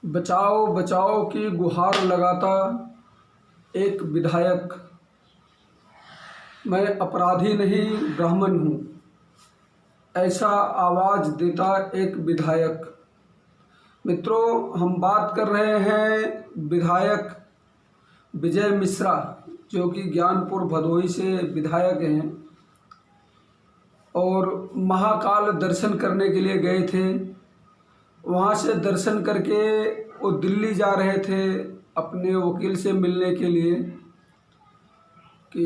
बचाओ बचाओ की गुहार लगाता एक विधायक। मैं अपराधी नहीं ब्राह्मण हूँ, ऐसा आवाज़ देता एक विधायक। मित्रों, हम बात कर रहे हैं विधायक विजय मिश्रा, जो कि ज्ञानपुर भदोही से विधायक हैं और महाकाल दर्शन करने के लिए गए थे। वहाँ से दर्शन करके वो दिल्ली जा रहे थे अपने वकील से मिलने के लिए कि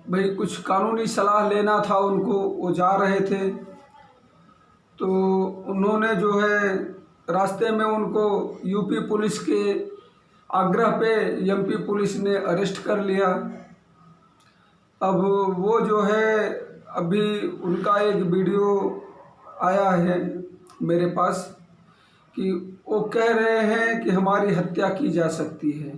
भाई कुछ कानूनी सलाह लेना था उनको। वो जा रहे थे तो उन्होंने जो है रास्ते में उनको यूपी पुलिस के आग्रह पे एमपी पुलिस ने अरेस्ट कर लिया। अब वो जो है अभी उनका एक वीडियो आया है मेरे पास कि वो कह रहे हैं कि हमारी हत्या की जा सकती है।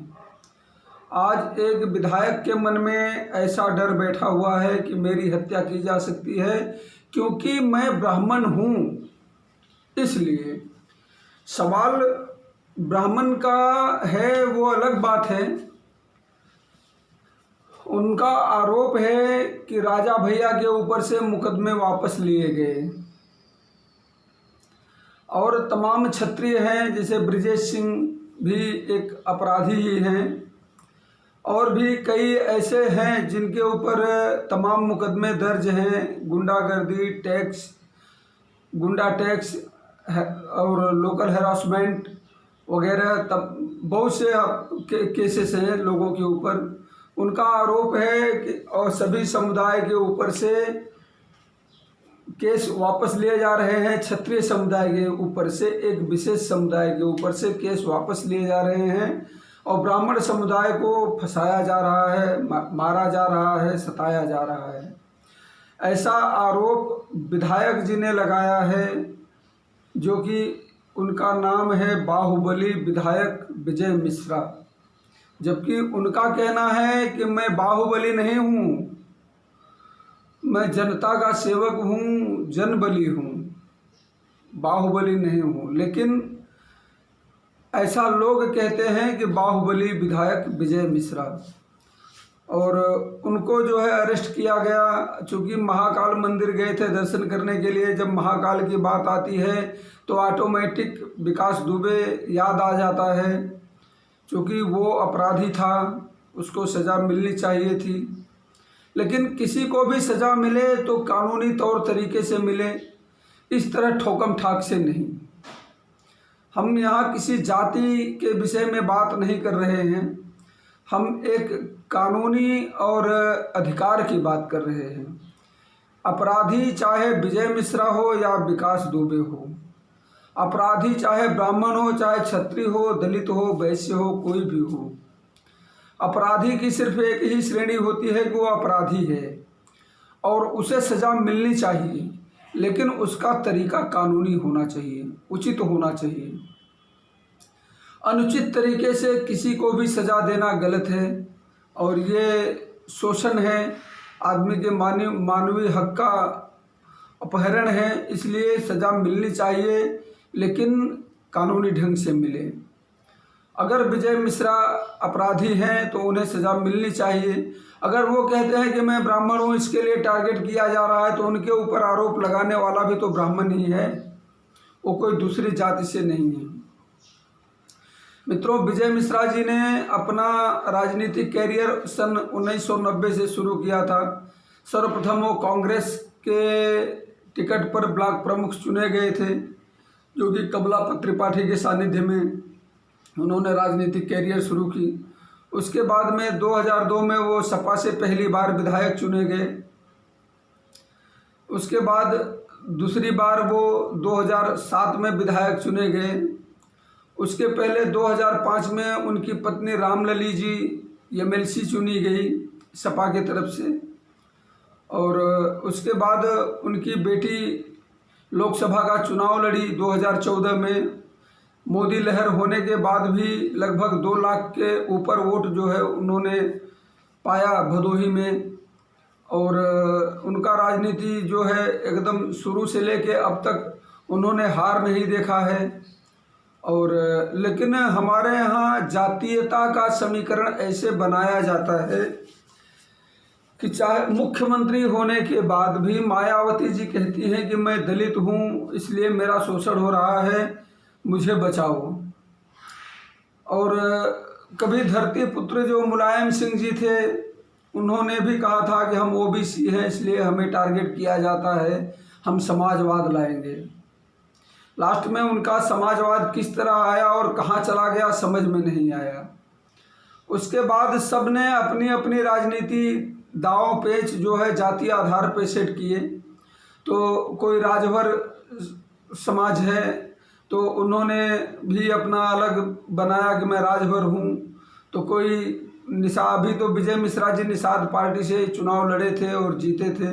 आज एक विधायक के मन में ऐसा डर बैठा हुआ है कि मेरी हत्या की जा सकती है क्योंकि मैं ब्राह्मण हूँ। इसलिए सवाल ब्राह्मण का है वो अलग बात है। उनका आरोप है कि राजा भैया के ऊपर से मुकदमे वापस लिए गए और तमाम क्षत्रिय हैं, जैसे ब्रिजेश सिंह भी एक अपराधी ही हैं और भी कई ऐसे हैं जिनके ऊपर तमाम मुकदमे दर्ज हैं। गुंडागर्दी, गुंडा टैक्स और लोकल हैरासमेंट वगैरह तब बहुत से केसेस हैं लोगों के ऊपर। उनका आरोप है कि और सभी समुदाय के ऊपर से केस वापस लिए जा रहे हैं। क्षत्रिय समुदाय के ऊपर से, एक विशेष समुदाय के ऊपर से केस वापस लिए जा रहे हैं और ब्राह्मण समुदाय को फंसाया जा रहा है, मारा जा रहा है, सताया जा रहा है। ऐसा आरोप विधायक जी ने लगाया है, जो कि उनका नाम है बाहुबली विधायक विजय मिश्रा। जबकि उनका कहना है कि मैं बाहुबली नहीं हूँ, मैं जनता का सेवक हूँ, जनबली हूँ, बाहुबली नहीं हूँ। लेकिन ऐसा लोग कहते हैं कि बाहुबली विधायक विजय मिश्रा। और उनको जो है अरेस्ट किया गया। चूँकि महाकाल मंदिर गए थे दर्शन करने के लिए। जब महाकाल की बात आती है तो ऑटोमेटिक विकास दुबे याद आ जाता है, क्योंकि वो अपराधी था, उसको सज़ा मिलनी चाहिए थी। लेकिन किसी को भी सज़ा मिले तो कानूनी तौर तरीके से मिले, इस तरह ठोकम ठाक से नहीं। हम यहाँ किसी जाति के विषय में बात नहीं कर रहे हैं, हम एक कानूनी और अधिकार की बात कर रहे हैं। अपराधी चाहे विजय मिश्रा हो या विकास दुबे हो, अपराधी चाहे ब्राह्मण हो, चाहे क्षत्रिय हो, दलित हो, वैश्य हो, कोई भी हो, अपराधी की सिर्फ एक ही श्रेणी होती है कि वो अपराधी है और उसे सज़ा मिलनी चाहिए। लेकिन उसका तरीका कानूनी होना चाहिए, उचित होना चाहिए। अनुचित तरीके से किसी को भी सज़ा देना गलत है और ये शोषण है, आदमी के मानवीय हक का अपहरण है। इसलिए सज़ा मिलनी चाहिए, लेकिन कानूनी ढंग से मिले। अगर विजय मिश्रा अपराधी हैं तो उन्हें सज़ा मिलनी चाहिए। अगर वो कहते हैं कि मैं ब्राह्मण हूँ, इसके लिए टारगेट किया जा रहा है, तो उनके ऊपर आरोप लगाने वाला भी तो ब्राह्मण ही है, वो कोई दूसरी जाति से नहीं है। मित्रों, विजय मिश्रा जी ने अपना राजनीतिक कैरियर सन 1990 से शुरू किया था। सर्वप्रथम वो कांग्रेस के टिकट पर ब्लॉक प्रमुख चुने गए थे, जो कि कमलापत त्रिपाठी के सानिध्य में उन्होंने राजनीतिक कैरियर शुरू की। उसके बाद में 2002 में वो सपा से पहली बार विधायक चुने गए। उसके बाद दूसरी बार वो 2007 में विधायक चुने गए। उसके पहले 2005 में उनकी पत्नी रामलली जी एमएलसी चुनी गई सपा की तरफ से। और उसके बाद उनकी बेटी लोकसभा का चुनाव लड़ी 2014 में। मोदी लहर होने के बाद भी लगभग 2 लाख के ऊपर वोट जो है उन्होंने पाया भदोही में। और उनका राजनीति जो है एकदम शुरू से लेके अब तक उन्होंने हार नहीं देखा है। और लेकिन हमारे यहाँ जातीयता का समीकरण ऐसे बनाया जाता है कि चाहे मुख्यमंत्री होने के बाद भी मायावती जी कहती हैं कि मैं दलित हूँ इसलिए मेरा शोषण हो रहा है, मुझे बचाओ। और कभी धरती पुत्र जो मुलायम सिंह जी थे उन्होंने भी कहा था कि हम ओबीसी हैं इसलिए हमें टारगेट किया जाता है, हम समाजवाद लाएंगे। लास्ट में उनका समाजवाद किस तरह आया और कहाँ चला गया समझ में नहीं आया। उसके बाद सब ने अपनी अपनी राजनीति दाव पेच जो है जातीय आधार पे सेट किए। तो कोई राजभर समाज है तो उन्होंने भी अपना अलग बनाया कि मैं राजभर हूँ। तो कोई अभी तो विजय मिश्रा जी निषाद पार्टी से चुनाव लड़े थे और जीते थे।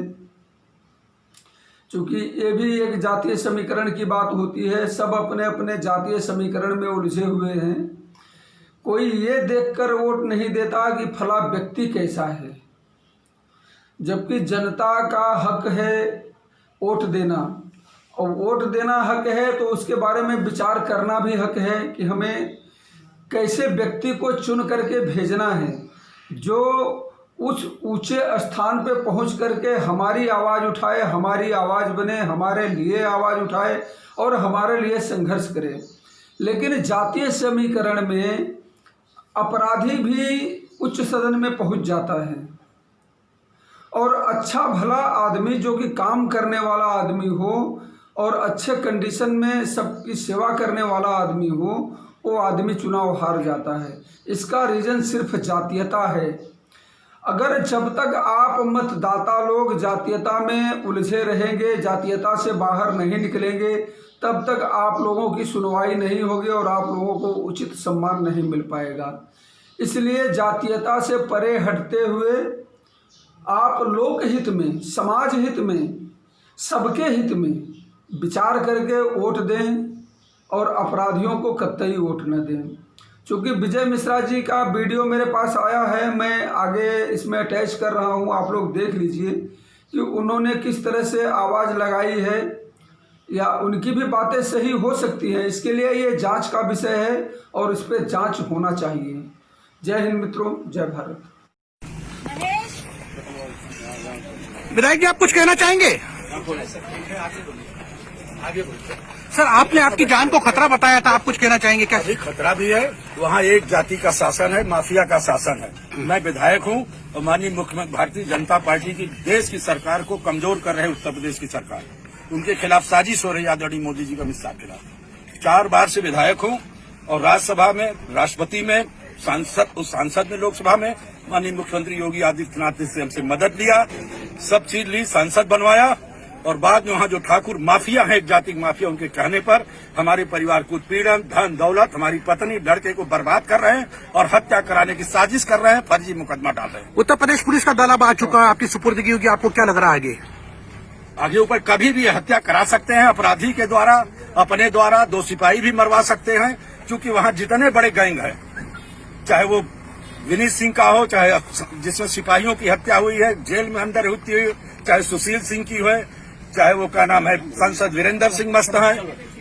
चूँकि ये भी एक जातीय समीकरण की बात होती है, सब अपने अपने जातीय समीकरण में उलझे हुए हैं। कोई ये देखकर वोट नहीं देता कि फला व्यक्ति कैसा है, जबकि जनता का हक है वोट देना। और वोट देना हक है तो उसके बारे में विचार करना भी हक है कि हमें कैसे व्यक्ति को चुन करके भेजना है जो उस ऊंचे स्थान पे पहुंच करके हमारी आवाज़ उठाए, हमारी आवाज़ बने, हमारे लिए आवाज़ उठाए और हमारे लिए संघर्ष करे। लेकिन जातीय समीकरण में अपराधी भी उच्च सदन में पहुंच जाता है और अच्छा भला आदमी जो कि काम करने वाला आदमी हो और अच्छे कंडीशन में सबकी सेवा करने वाला आदमी हो, वो आदमी चुनाव हार जाता है। इसका रीज़न सिर्फ जातीयता है। अगर जब तक आप मतदाता लोग जातीयता में उलझे रहेंगे, जातीयता से बाहर नहीं निकलेंगे, तब तक आप लोगों की सुनवाई नहीं होगी और आप लोगों को उचित सम्मान नहीं मिल पाएगा। इसलिए जातीयता से परे हटते हुए आप लोक हित में, समाज हित में, सबके हित में विचार करके वोट दें और अपराधियों को कतई वोट न दें। चूँकि विजय मिश्रा जी का वीडियो मेरे पास आया है, मैं आगे इसमें अटैच कर रहा हूँ, आप लोग देख लीजिए कि उन्होंने किस तरह से आवाज़ लगाई है, या उनकी भी बातें सही हो सकती हैं। इसके लिए ये जांच का विषय है और इस पर जांच होना चाहिए। जय हिंद मित्रों, जय भारत। विधायक जी, आप कुछ कहना चाहेंगे? सर, आपने आपकी जान को खतरा बताया था, आप कुछ कहना चाहेंगे क्या? अभी खतरा भी है, वहाँ एक जाति का शासन है, माफिया का शासन है। मैं विधायक हूँ और माननीय मुख्यमंत्री भारतीय जनता पार्टी की देश की सरकार को कमजोर कर रहे हैं उत्तर प्रदेश की सरकार, उनके खिलाफ साजिश हो रही है आदरणीय मोदी जी का अमित शाह के खिलाफ। 4 बार से विधायक हूँ और राज्यसभा में, राष्ट्रपति में, सांसद में, लोकसभा में माननीय मुख्यमंत्री योगी आदित्यनाथ ने हमसे मदद लिया, सब चीज ली, सांसद बनवाया। और बाद में वहाँ जो ठाकुर माफिया है, एक जाति माफिया, उनके कहने पर हमारे परिवार को उत्पीड़न, धन दौलत, हमारी पत्नी लड़के को बर्बाद कर रहे हैं और हत्या कराने की साजिश कर रहे हैं, फर्जी मुकदमा डाल रहे हैं। उत्तर प्रदेश पुलिस का दल अब आ चुका है, आपकी सुपुर्दगी होगी, आपको क्या लग रहा है आगे ऊपर कभी भी हत्या करा सकते हैं अपराधी के द्वारा, अपने द्वारा 2 सिपाही भी मरवा सकते हैं। क्योंकि वहाँ जितने बड़े गैंग है, चाहे वो विनीत सिंह का हो, चाहे जिसमें सिपाहियों की हत्या हुई है, जेल में अंदर होती हुई, चाहे सुशील सिंह की हो, चाहे वो क्या नाम है सांसद वीरेंद्र सिंह मस्त है,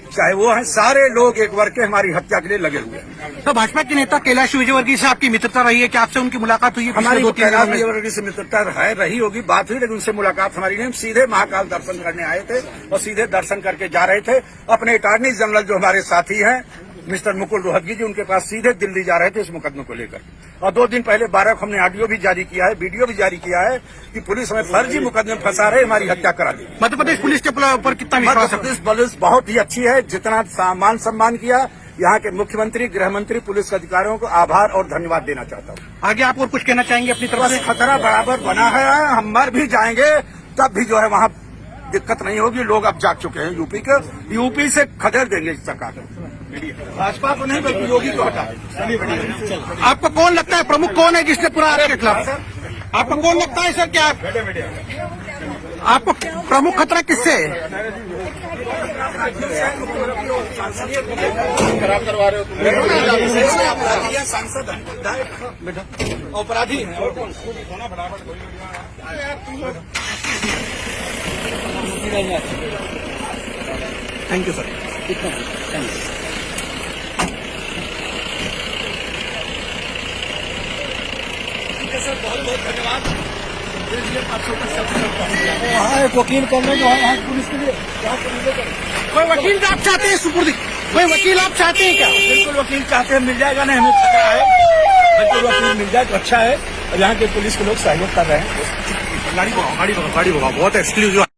चाहे वो है, सारे लोग एक वर्ग के हमारी हत्या के लिए लगे हुए हैं। तो भाजपा के नेता कैलाश विजयवर्गीय से आपकी मित्रता रही है, क्या आपसे उनकी मुलाकात हुई है? हमारी कैलाश विजयवर्गीय से मित्रता है, रही होगी, बात हुई, लेकिन उनसे मुलाकात हमारी नहीं। हम सीधे महाकाल दर्शन करने आए थे और सीधे दर्शन करके जा रहे थे। अपने अटॉर्नी जनरल जो हमारे साथी हैं मिस्टर मुकुल रोहतगी जी, उनके पास सीधे दिल्ली जा रहे थे इस मुकदमे को लेकर। और 2 दिन पहले 12 को हमने ऑडियो भी जारी किया है, वीडियो भी जारी किया है कि पुलिस हमें फर्जी मुकदमे में फंसा रहे, हमारी हत्या करा दी। मध्य प्रदेश पुलिस के ऊपर कितना विश्वास है? मध्य प्रदेश पुलिस बहुत ही अच्छी है, जितना मान सम्मान किया, यहाँ के मुख्यमंत्री, गृह मंत्री, पुलिस अधिकारियों को आभार और धन्यवाद देना चाहता हूँ। आगे आप और कुछ कहना चाहेंगे अपनी तरफ से? खतरा बराबर बना है, हम मर भी जाएंगे तब भी जो है वहाँ दिक्कत नहीं होगी। लोग अब जाग चुके हैं यूपी से खदेड़ देंगे इस सरकार को, भाजपा को नहीं बल्कि योगी को हटा। आपको कौन लगता है प्रमुख कौन है जिसने पूरा आपके खिलाफ? आपको कौन लगता है सर, क्या आपको प्रमुख खतरा किससे है? खराब करवा रहे हो, सांसद अपराधी है और कौन? Thank you sir. सर, बहुत बहुत धन्यवाद। इसलिए 500 का सब पहुंच गया। वहाँ एक वकील करने जो है पुलिस के लिए यहाँ पर कोई वकील आप चाहते हैं सुपुर्दी, कोई वकील आप चाहते हैं क्या? बिल्कुल वकील चाहते हैं, मिल जाएगा ना, हमें खतरा है, बिल्कुल वकील मिल जाए तो अच्छा है। और यहाँ के पुलिस के लोग सहयोग कर रहे हैं। गाड़ी भगाओ, बहुत एक्सक्लूसिव